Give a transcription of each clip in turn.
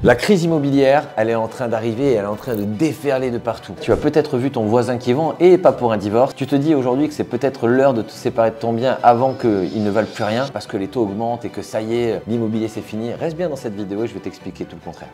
La crise immobilière, elle est en train d'arriver et elle est en train de déferler de partout. Tu as peut-être vu ton voisin qui vend et pas pour un divorce. Tu te dis aujourd'hui que c'est peut-être l'heure de te séparer de ton bien avant qu'il ne valent plus rien parce que les taux augmentent et que ça y est, l'immobilier c'est fini. Reste bien dans cette vidéo et je vais t'expliquer tout le contraire.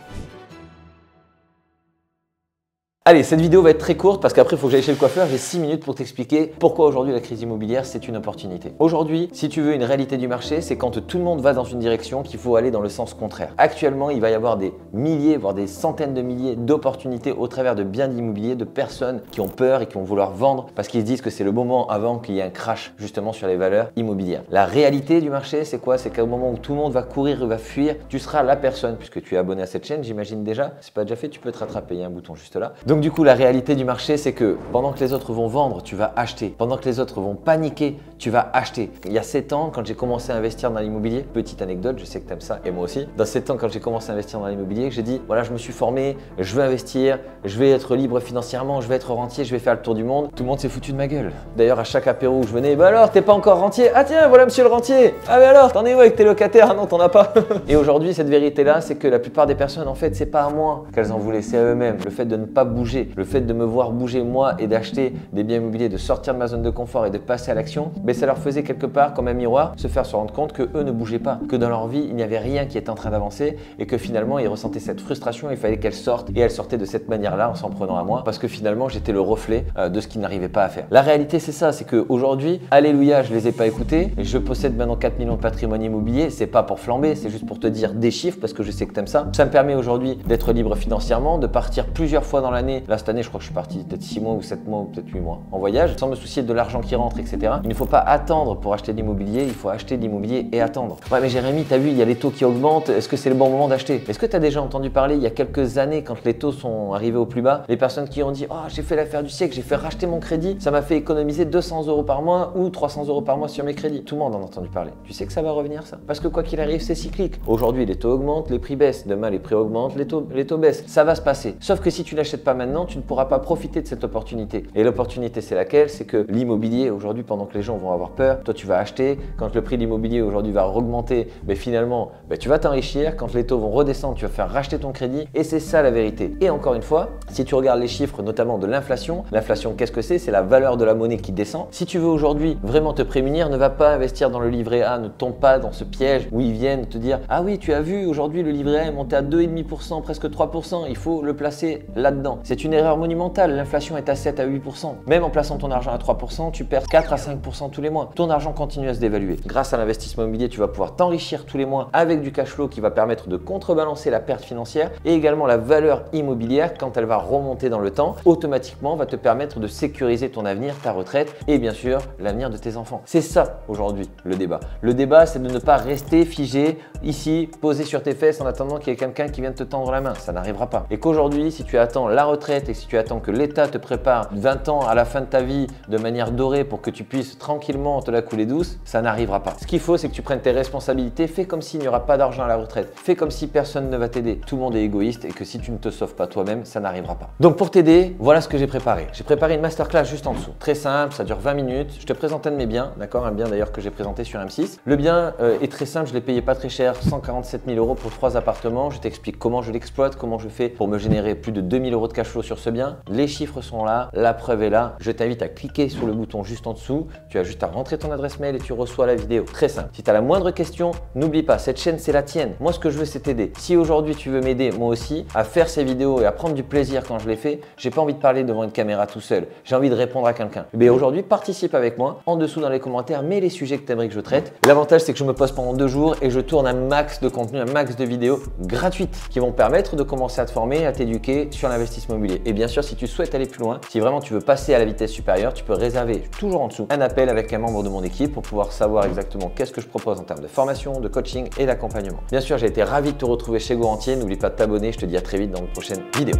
Allez, cette vidéo va être très courte parce qu'après il faut que j'aille chez le coiffeur. J'ai 6 minutes pour t'expliquer pourquoi aujourd'hui la crise immobilière c'est une opportunité. Aujourd'hui, si tu veux une réalité du marché, c'est quand tout le monde va dans une direction qu'il faut aller dans le sens contraire. Actuellement, il va y avoir des milliers, voire des centaines de milliers d'opportunités au travers de biens immobiliers, de personnes qui ont peur et qui vont vouloir vendre parce qu'ils se disent que c'est le moment avant qu'il y ait un crash justement sur les valeurs immobilières. La réalité du marché, c'est quoi? C'est qu'au moment où tout le monde va courir et va fuir, tu seras la personne, puisque tu es abonné à cette chaîne, j'imagine déjà. C'est pas déjà fait, tu peux te rattraper, il y a un bouton juste là. Donc du coup, la réalité du marché, c'est que pendant que les autres vont vendre, tu vas acheter. Pendant que les autres vont paniquer, tu vas acheter. Il y a 7 ans, quand j'ai commencé à investir dans l'immobilier, petite anecdote, je sais que tu aimes ça et moi aussi. Dans 7 ans, quand j'ai commencé à investir dans l'immobilier, j'ai dit, voilà, je me suis formé, je veux investir, je vais être libre financièrement, je vais être rentier, je vais faire le tour du monde. Tout le monde s'est foutu de ma gueule. D'ailleurs, à chaque apéro où je venais, bah alors, t'es pas encore rentier? Ah tiens, voilà monsieur le rentier. Ah mais alors, t'en es où avec tes locataires? Ah non, t'en as pas. Et aujourd'hui, cette vérité-là, c'est que la plupart des personnes, en fait, c'est pas à moi qu'elles en voulaient, c'est à eux-mêmes. Le fait de ne pas bouger, le fait de me voir bouger moi et d'acheter des biens immobiliers, de sortir de ma zone de confort et de passer à l'action, mais ça leur faisait quelque part comme un miroir se rendre compte que eux ne bougeaient pas, que dans leur vie il n'y avait rien qui était en train d'avancer et que finalement ils ressentaient cette frustration, il fallait qu'elle sorte et elle sortait de cette manière-là en s'en prenant à moi parce que finalement j'étais le reflet de ce qu'ils n'arrivaient pas à faire. La réalité c'est ça, c'est qu'aujourd'hui, alléluia, je les ai pas écoutés, je possède maintenant 4 millions de patrimoine immobilier, c'est pas pour flamber, c'est juste pour te dire des chiffres parce que je sais que tu aimes ça. Ça me permet aujourd'hui d'être libre financièrement, de partir plusieurs fois dans l'année. Là cette année je crois que je suis parti peut-être 6 mois ou 7 mois ou peut-être 8 mois en voyage, sans me soucier de l'argent qui rentre, etc. Il ne faut pas attendre pour acheter de l'immobilier, il faut acheter de l'immobilier et attendre. Ouais mais Jérémy, t'as vu, il y a les taux qui augmentent, est-ce que c'est le bon moment d'acheter? Est-ce que tu as déjà entendu parler il y a quelques années quand les taux sont arrivés au plus bas, les personnes qui ont dit oh j'ai fait l'affaire du siècle, j'ai fait racheter mon crédit, ça m'a fait économiser 200 € par mois ou 300 € par mois sur mes crédits. Tout le monde en a entendu parler. Tu sais que ça va revenir ça? Parce que quoi qu'il arrive, c'est cyclique. Aujourd'hui les taux augmentent, les prix baissent, demain les prix augmentent, les taux baissent. Ça va se passer. Sauf que si tu n'achètes pas maintenant, tu ne pourras pas profiter de cette opportunité. Et l'opportunité, c'est laquelle? C'est que l'immobilier, aujourd'hui, pendant que les gens vont avoir peur, toi, tu vas acheter. Quand le prix de l'immobilier, aujourd'hui, va augmenter, mais finalement, tu vas t'enrichir. Quand les taux vont redescendre, tu vas faire racheter ton crédit. Et c'est ça la vérité. Et encore une fois, si tu regardes les chiffres, notamment de l'inflation, qu'est-ce que c'est? C'est la valeur de la monnaie qui descend. Si tu veux aujourd'hui vraiment te prémunir, ne va pas investir dans le livret A, ne tombe pas dans ce piège où ils viennent te dire ah oui, tu as vu, aujourd'hui, le livret A est monté à 2,5%, presque 3%. Il faut le placer là-dedans. C'est une erreur monumentale. L'inflation est à 7 à 8%. Même en plaçant ton argent à 3%, tu perds 4 à 5% tous les mois. Ton argent continue à se dévaluer. Grâce à l'investissement immobilier, tu vas pouvoir t'enrichir tous les mois avec du cash flow qui va permettre de contrebalancer la perte financière et également la valeur immobilière quand elle va remonter dans le temps, automatiquement va te permettre de sécuriser ton avenir, ta retraite et bien sûr l'avenir de tes enfants. C'est ça aujourd'hui le débat. Le débat, c'est de ne pas rester figé ici, posé sur tes fesses en attendant qu'il y ait quelqu'un qui vienne te tendre la main. Ça n'arrivera pas. Et qu'aujourd'hui, si tu attends la retraite et si tu attends que l'État te prépare 20 ans à la fin de ta vie de manière dorée pour que tu puisses tranquillement te la couler douce, ça n'arrivera pas. Ce qu'il faut, c'est que tu prennes tes responsabilités, fais comme s'il n'y aura pas d'argent à la retraite, fais comme si personne ne va t'aider. Tout le monde est égoïste et que si tu ne te sauves pas toi-même, ça n'arrivera pas. Donc pour t'aider, voilà ce que j'ai préparé. J'ai préparé une masterclass juste en dessous. Très simple, ça dure 20 minutes. Je te présente un de mes biens, d'accord? Un bien d'ailleurs que j'ai présenté sur M6. Le bien est très simple, je l'ai payé pas très cher, 147 000 € pour 3 appartements. Je t'explique comment je l'exploite, comment je fais pour me générer plus de 2 000 € de cash flow sur ce bien. Les chiffres sont là, la preuve est là. Je t'invite à cliquer sur le bouton juste en dessous. Tu as juste à rentrer ton adresse mail et tu reçois la vidéo. Très simple. Si tu as la moindre question, n'oublie pas, cette chaîne c'est la tienne. Moi ce que je veux c'est t'aider. Si aujourd'hui tu veux m'aider moi aussi à faire ces vidéos et à prendre du plaisir quand je les fais, j'ai pas envie de parler devant une caméra tout seul. J'ai envie de répondre à quelqu'un. Mais aujourd'hui participe avec moi en dessous dans les commentaires, mets les sujets que tu aimerais que je traite. L'avantage c'est que je me pose pendant 2 jours et je tourne un max de contenu, un max de vidéos gratuites qui vont permettre de commencer à te former, à t'éduquer sur l'investissement immobilier. Et bien sûr si tu souhaites aller plus loin, si vraiment tu veux passer à la vitesse supérieure, tu peux réserver toujours en dessous un appel avec un membre de mon équipe pour pouvoir savoir exactement qu'est-ce que je propose en termes de formation, de coaching et d'accompagnement. Bien sûr, j'ai été ravi de te retrouver chez GoRentier. N'oublie pas de t'abonner. Je te dis à très vite dans une prochaine vidéo.